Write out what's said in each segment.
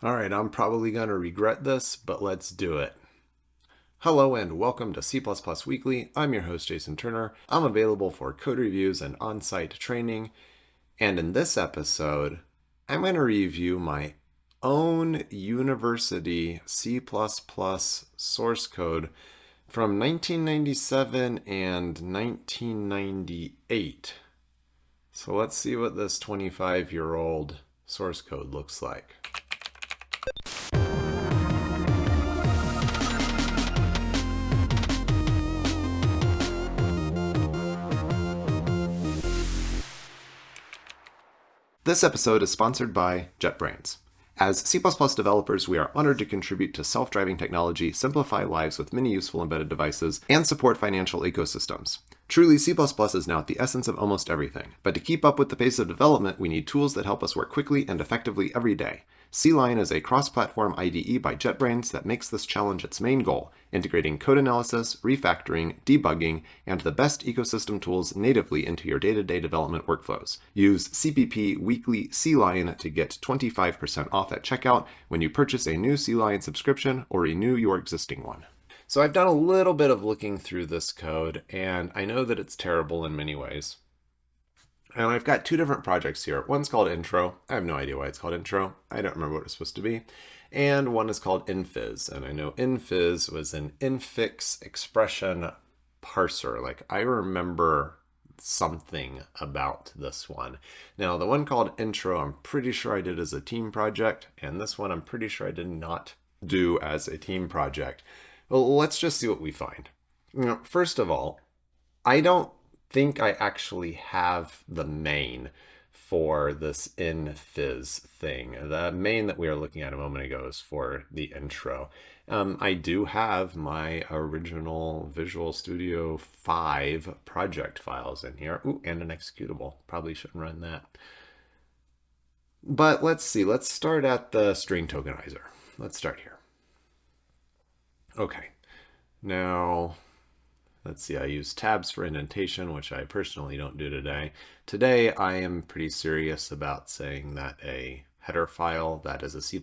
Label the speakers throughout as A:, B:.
A: All right, I'm probably going to regret this, but let's do it. Hello and welcome to C++ Weekly. I'm your host, Jason Turner. I'm available for code reviews and on-site training. And in this episode, I'm going to review my own university C++ source code from 1997 and 1998. So let's see what this 25-year-old source code looks like. This episode is sponsored by JetBrains. As C++ developers, we are honored to contribute to self-driving technology, simplify lives with many useful embedded devices, and support financial ecosystems. Truly, C++ is now at the essence of almost everything. But to keep up with the pace of development, we need tools that help us work quickly and effectively every day. CLion is a cross-platform IDE by JetBrains that makes this challenge its main goal, integrating code analysis, refactoring, debugging, and the best ecosystem tools natively into your day-to-day development workflows. Use CPP Weekly CLion to get 25% off at checkout when you purchase a new CLion subscription or renew your existing one. So I've done a little bit of looking through this code, and I know that it's terrible in many ways. And I've got two different projects here. One's called Intro. I have no idea why it's called Intro. I don't remember what it's supposed to be. And one is called infizz. And I know infizz was an infix expression parser. Like, I remember something about this one. Now, the one called Intro, I'm pretty sure I did as a team project. And this one, I'm pretty sure I did not do as a team project. Well, let's just see what we find. First of all, I don't think I actually have the main for this infizz thing. The main that we were looking at a moment ago is for the intro. I do have my original Visual Studio 5 project files in here. Ooh, and an executable. Probably shouldn't run that. But let's see. Let's start at the string tokenizer. Let's start here. Okay. Now, let's see, I use tabs for indentation, which I personally don't do today. Today, I am pretty serious about saying that a header file that is a C++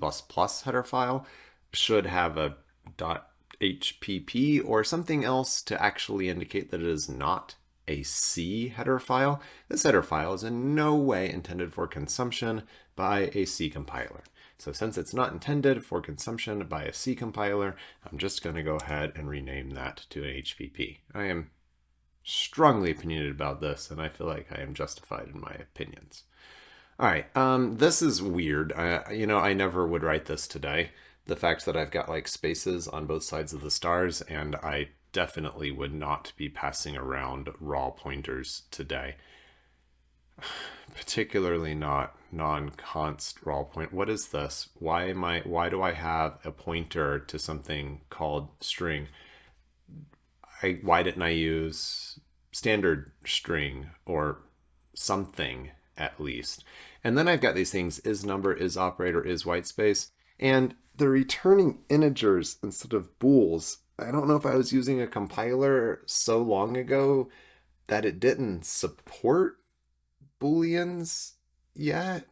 A: header file should have a .hpp or something else to actually indicate that it is not a C header file. This header file is in no way intended for consumption by a C compiler. So since it's not intended for consumption by a C compiler, I'm just going to go ahead and rename that to an HPP. I am strongly opinionated about this, and I feel like I am justified in my opinions. All right, this is weird. I never would write this today. The fact that I've got like spaces on both sides of the stars, and I definitely would not be passing around raw pointers today. Particularly not non-const raw point. What is this? Why do I have a pointer to something called string? Why didn't I use standard string or something at least? And then I've got these things, is number, is operator, is whitespace, and they're returning integers instead of bools. I don't know if I was using a compiler so long ago that it didn't support Booleans yet.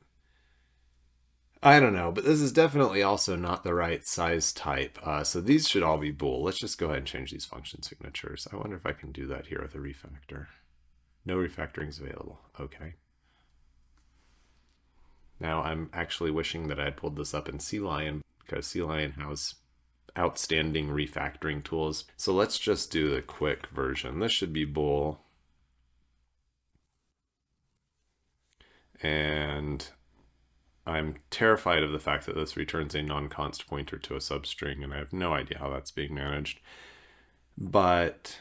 A: I don't know, but this is definitely also not the right size type. So these should all be bool. Let's just go ahead and change these function signatures. I wonder if I can do that here with a refactor. No refactoring is available. Okay. Now I'm actually wishing that I had pulled this up in CLion because CLion has outstanding refactoring tools. So let's just do the quick version. This should be bool. And I'm terrified of the fact that this returns a non-const pointer to a substring, and I have no idea how that's being managed. But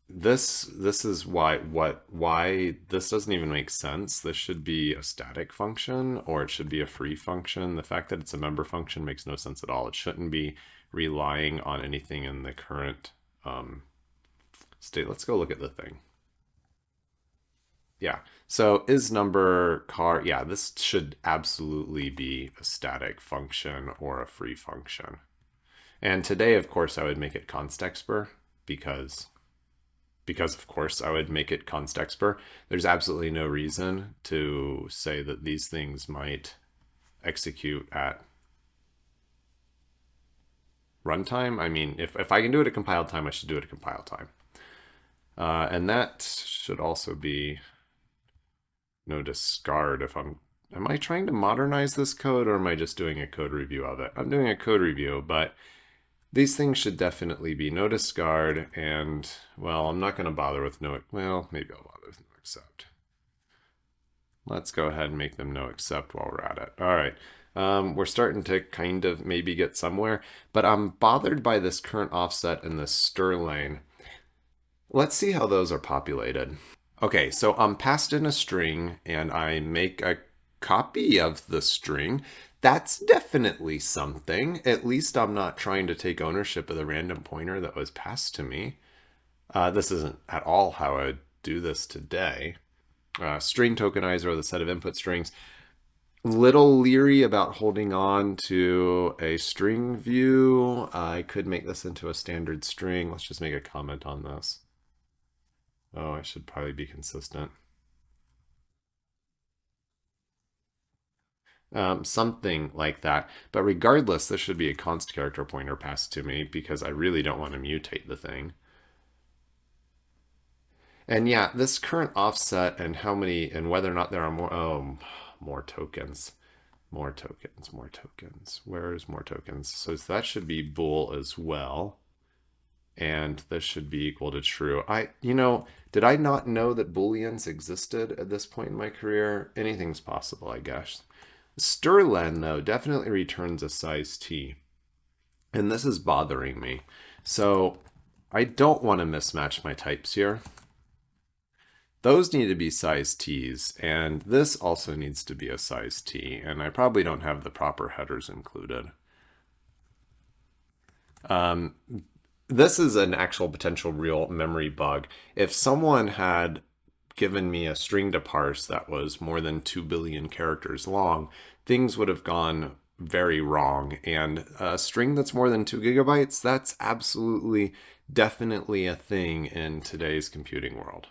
A: this is why this doesn't even make sense. This should be a static function, or it should be a free function. The fact that it's a member function makes no sense at all. It shouldn't be relying on anything in the current state. Let's go look at the thing. Yeah, so is number car, yeah, this should absolutely be a static function or a free function. And today, of course, I would make it constexpr because of course I would make it constexpr. There's absolutely no reason to say that these things might execute at runtime. I mean, if I can do it at compile time, I should do it at compile time. And that should also be no discard if am I trying to modernize this code, or am I just doing a code review of it? I'm doing a code review, but these things should definitely be no discard, and, well, I'm not going to bother with no, well, maybe I'll bother with no accept. Let's go ahead and make them no accept while we're at it. All right. We're starting to kind of maybe get somewhere, but I'm bothered by this current offset and this stir lane. Let's see how those are populated. Okay, so I'm passed in a string and I make a copy of the string. That's definitely something. At least I'm not trying to take ownership of the random pointer that was passed to me. This isn't at all how I would do this today. String tokenizer with a set of input strings. Little leery about holding on to a string view. I could make this into a standard string. Let's just make a comment on this. Oh, I should probably be consistent. Something like that. But regardless, this should be a const character pointer passed to me because I really don't want to mutate the thing. And yeah, this current offset and how many, and whether or not there are more tokens. More tokens, more tokens. Where's more tokens? So that should be bool as well. And this should be equal to true. Did I not know that booleans existed at this point in my career? Anything's possible, I guess. Stirlen, though, definitely returns a size t. And this is bothering me. So I don't want to mismatch my types here. Those need to be size t's, and this also needs to be a size t, and I probably don't have the proper headers included. This is an actual potential real memory bug. If someone had given me a string to parse that was more than 2 billion characters long, things would have gone very wrong. And a string that's more than 2 gigabytes, that's absolutely, definitely a thing in today's computing world.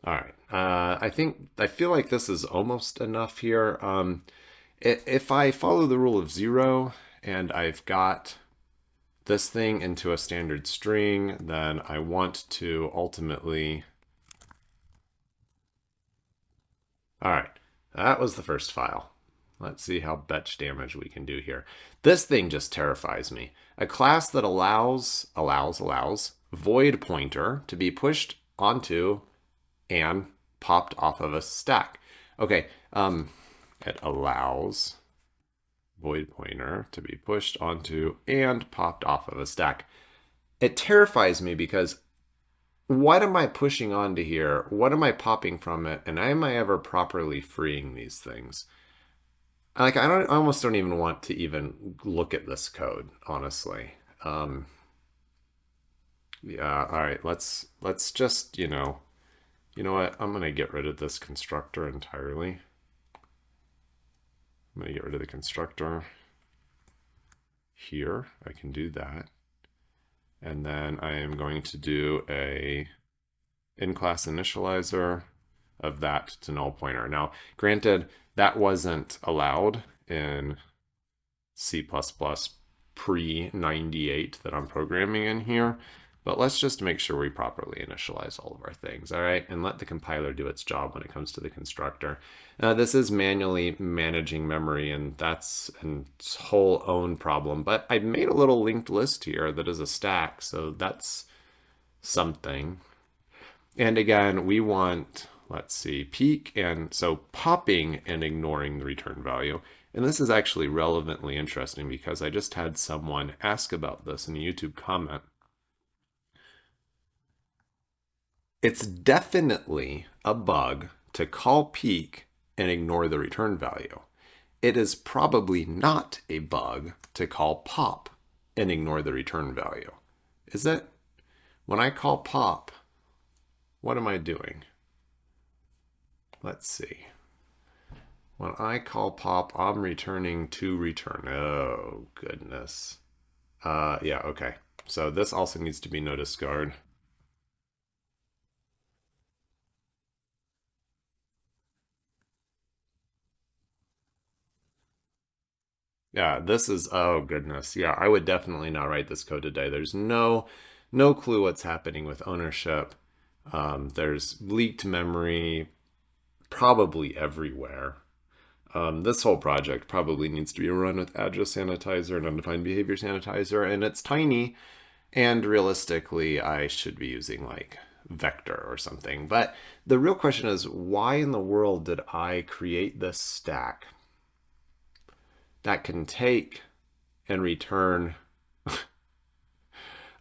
A: All right, I feel like this is almost enough here. If I follow the rule of 0 and I've got this thing into a standard string, then I want to ultimately... All right, that was the first file. Let's see how much damage we can do here. This thing just terrifies me. A class that allows void pointer to be pushed onto and popped off of a stack. Okay, it allows void pointer to be pushed onto and popped off of a stack. It terrifies me because what am I pushing onto here? What am I popping from it? And am I ever properly freeing these things? Like, I almost don't even want to even look at this code, honestly. Yeah, all right, let's just, you know what? I'm going to get rid of this constructor entirely. I'm going to get rid of the constructor here. I can do that. And then I am going to do a in-class initializer of that to null pointer. Now, granted, that wasn't allowed in C++ pre-98 that I'm programming in here. But let's just make sure we properly initialize all of our things, all right? And let the compiler do its job when it comes to the constructor. This is manually managing memory, and that's its whole own problem. But I made a little linked list here that is a stack, so that's something. And again, we want, let's see, peek, and so popping and ignoring the return value. And this is actually relevantly interesting because I just had someone ask about this in a YouTube comment. It's definitely a bug to call peek and ignore the return value. It is probably not a bug to call pop and ignore the return value. Is it? When I call pop, what am I doing? Let's see. When I call pop, I'm returning to return. Oh, goodness. Yeah, okay. So this also needs to be no discard. Yeah, this is, oh goodness. Yeah, I would definitely not write this code today. There's no clue what's happening with ownership. There's leaked memory probably everywhere. This whole project probably needs to be run with address sanitizer and undefined behavior sanitizer, and it's tiny. And realistically, I should be using like vector or something. But the real question is, why in the world did I create this stack that can take and return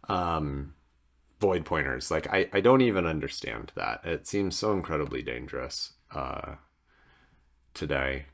A: void pointers? Like, I don't even understand that. It seems so incredibly dangerous today.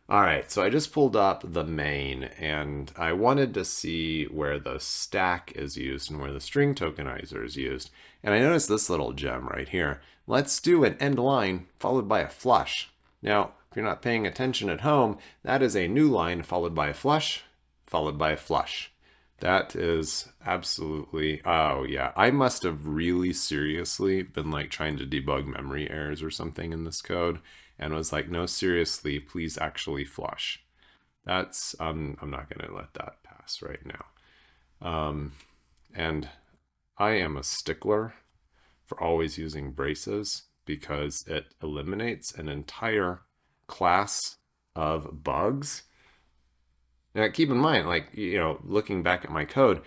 A: All right, so I just pulled up the main and I wanted to see where the stack is used and where the string tokenizer is used. And I noticed this little gem right here. Let's do an end line followed by a flush. Now, if you're not paying attention at home, that is a new line followed by a flush, followed by a flush. That is absolutely, oh yeah, I must have really seriously been like trying to debug memory errors or something in this code and was like, no, seriously, please actually flush. That's, I'm not gonna let that pass right now. And I am a stickler for always using braces because it eliminates an entire class of bugs. Now, keep in mind, like, looking back at my code,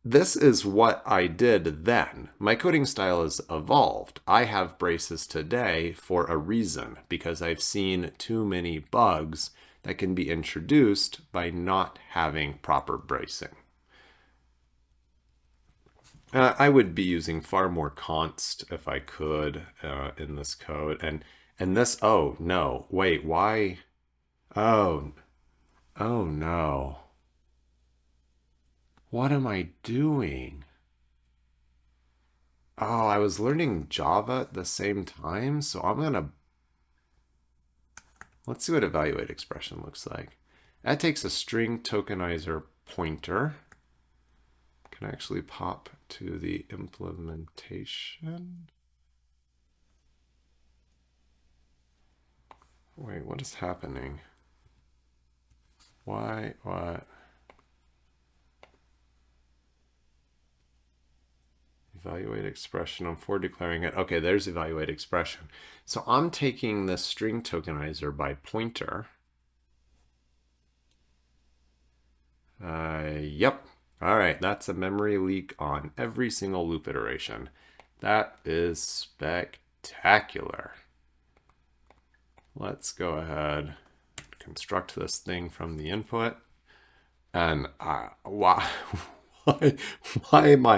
A: this is what I did then. My coding style has evolved. I have braces today for a reason, because I've seen too many bugs that can be introduced by not having proper bracing. I would be using far more const if I could in this code. And this, oh no, wait, why? Oh, oh no. What am I doing? Oh, I was learning Java at the same time, so let's see what evaluate expression looks like. That takes a string tokenizer pointer. Can I actually pop to the implementation? Wait, what is happening? Why, what? Evaluate expression, I'm for declaring it. Okay, there's evaluate expression. So I'm taking this string tokenizer by pointer. Yep. All right, that's a memory leak on every single loop iteration. That is spectacular. Let's go ahead and construct this thing from the input. And why am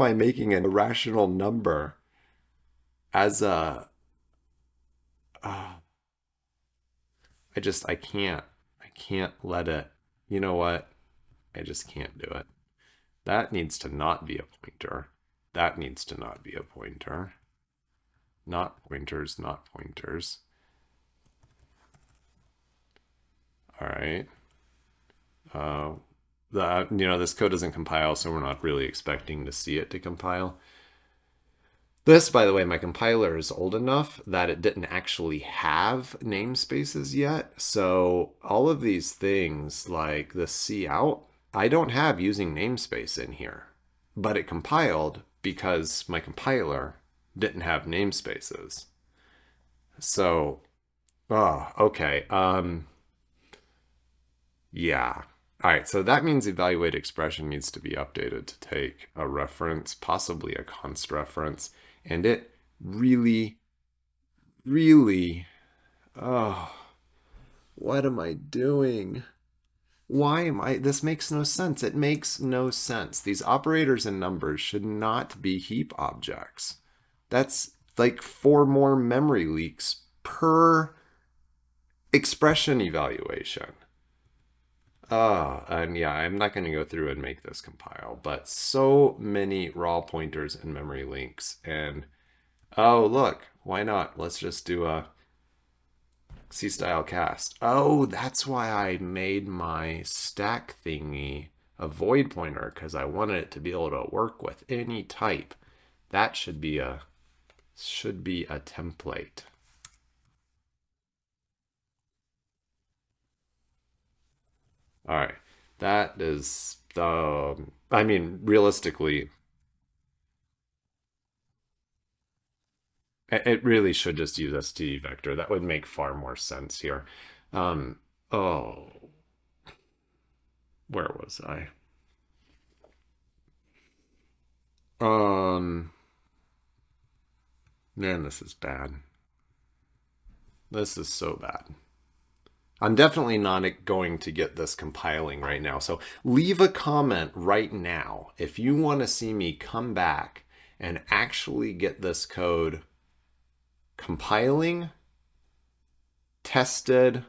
A: I making an irrational number as a I can't let it, you know what? I just can't do it. That needs to not be a pointer. That needs to not be a pointer. Not pointers, not pointers. All right. This code doesn't compile, so we're not really expecting to see it to compile. This, by the way, my compiler is old enough that it didn't actually have namespaces yet. So all of these things like the cout, I don't have using namespace in here, but it compiled because my compiler didn't have namespaces. So, okay. Yeah. All right, so that means evaluate expression needs to be updated to take a reference, possibly a const reference, and it really, what am I doing? This makes no sense. It makes no sense. These operators and numbers should not be heap objects. That's like 4 more memory leaks per expression evaluation. And yeah, I'm not going to go through and make this compile, but so many raw pointers and memory links. And oh, look, why not? Let's just do a C-style cast. Oh, that's why I made my stack thingy a void pointer, because I wanted it to be able to work with any type. That should be a template. All right. That is, I mean, realistically, it really should just use std vector. That would make far more sense here. Oh, where was I? Um, Man, this is bad. This is so bad. I'm definitely not going to get this compiling right now. So leave a comment right now if you want to see me come back and actually get this code compiling, tested,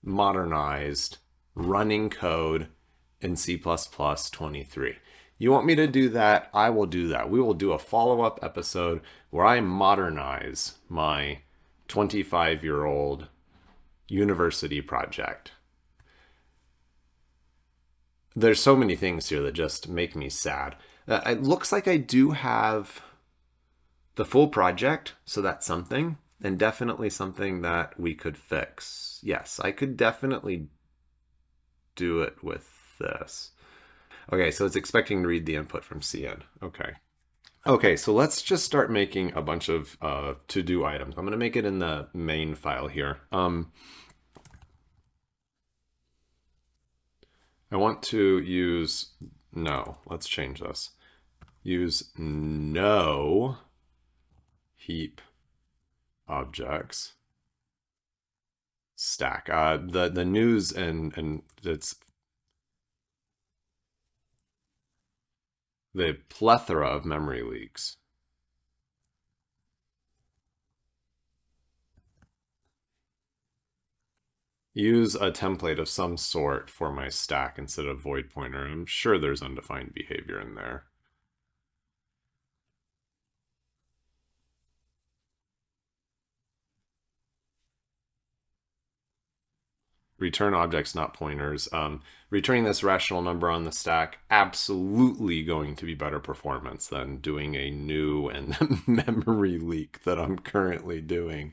A: modernized, running code in C++23. You want me to do that? I will do that. We will do a follow-up episode where I modernize my 25-year-old university project. There's so many things here that just make me sad. It looks like I do have the full project, so that's something, and definitely something that we could fix. Yes, I could definitely do it with this. Okay, so it's expecting to read the input from CN. Okay. Okay, so let's just start making a bunch of to-do items. I'm going to make it in the main file here. I want to use, no, let's change this. Use no heap objects stack. The news and it's the plethora of memory leaks. Use a template of some sort for my stack instead of void pointer. I'm sure there's undefined behavior in there. Return objects, not pointers. Returning this rational number on the stack, absolutely going to be better performance than doing a new and memory leak that I'm currently doing.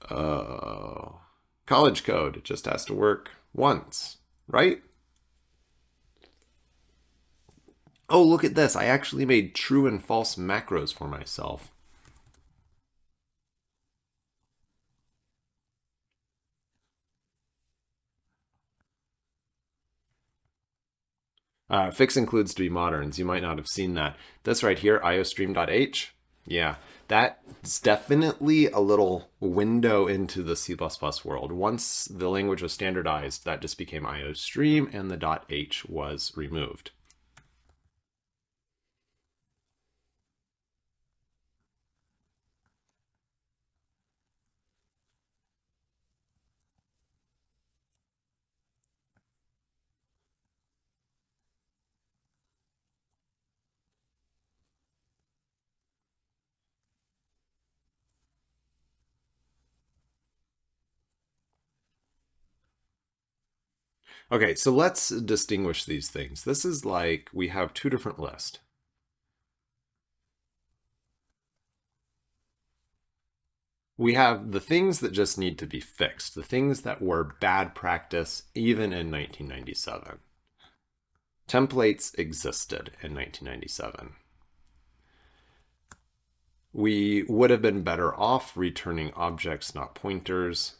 A: College code, it just has to work once, right? Oh, look at this. I actually made true and false macros for myself. Fix includes to be moderns. You might not have seen that. This right here, iostream.h. Yeah, that's definitely a little window into the C++ world. Once the language was standardized, that just became iostream and the .h was removed. Okay, so let's distinguish these things. This is like we have two different lists. We have the things that just need to be fixed, the things that were bad practice even in 1997. Templates existed in 1997. We would have been better off returning objects, not pointers.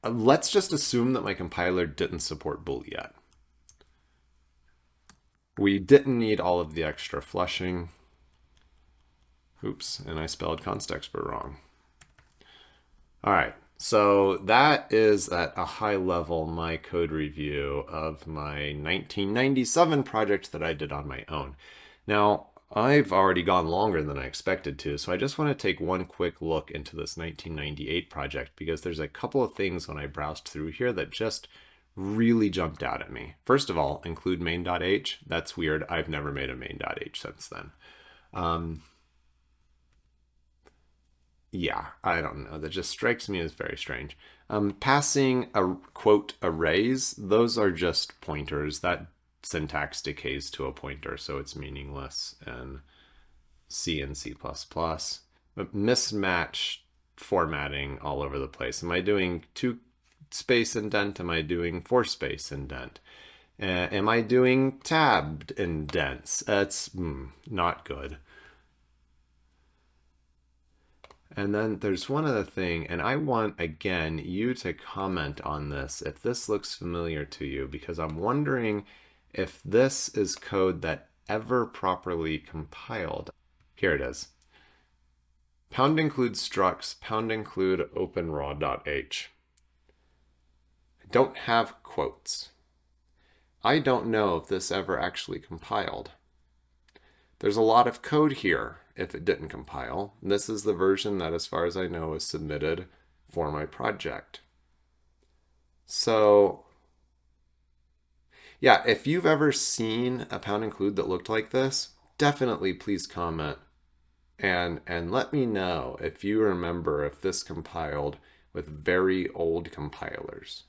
A: Let's just assume that my compiler didn't support bool yet. We didn't need all of the extra flushing. Oops, and I spelled constexpert wrong. All right, so that is at a high level my code review of my 1997 project that I did on my own. Now, I've already gone longer than I expected to, so I just want to take one quick look into this 1998 project because there's a couple of things when I browsed through here that just really jumped out at me. First of all, include main.h. That's weird. I've never made a main.h since then. Yeah, I don't know. That just strikes me as very strange. Passing a quote arrays, those are just pointers. That syntax decays to a pointer, so it's meaningless in C and C++. But mismatch formatting all over the place. Am I doing space indent? Am I doing 4-space indent? Am I doing tabbed indents? That's not good. And then there's one other thing, and I want, again, you to comment on this if this looks familiar to you, because I'm wondering if this is code that ever properly compiled. Here it is. Pound include structs, pound include openraw.h. I don't have quotes. I don't know if this ever actually compiled. There's a lot of code here if it didn't compile. This is the version that, as far as I know, is submitted for my project. So yeah, if you've ever seen a pound include that looked like this, definitely please comment and let me know if you remember if this compiled with very old compilers.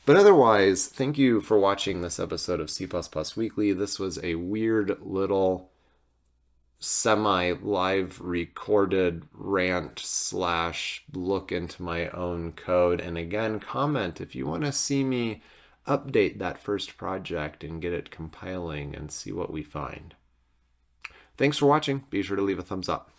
A: But otherwise, thank you for watching this episode of C++ Weekly. This was a weird little semi-live recorded rant / look into my own code. And again, comment if you want to see me update that first project and get it compiling and see what we find. Thanks for watching. Be sure to leave a thumbs up.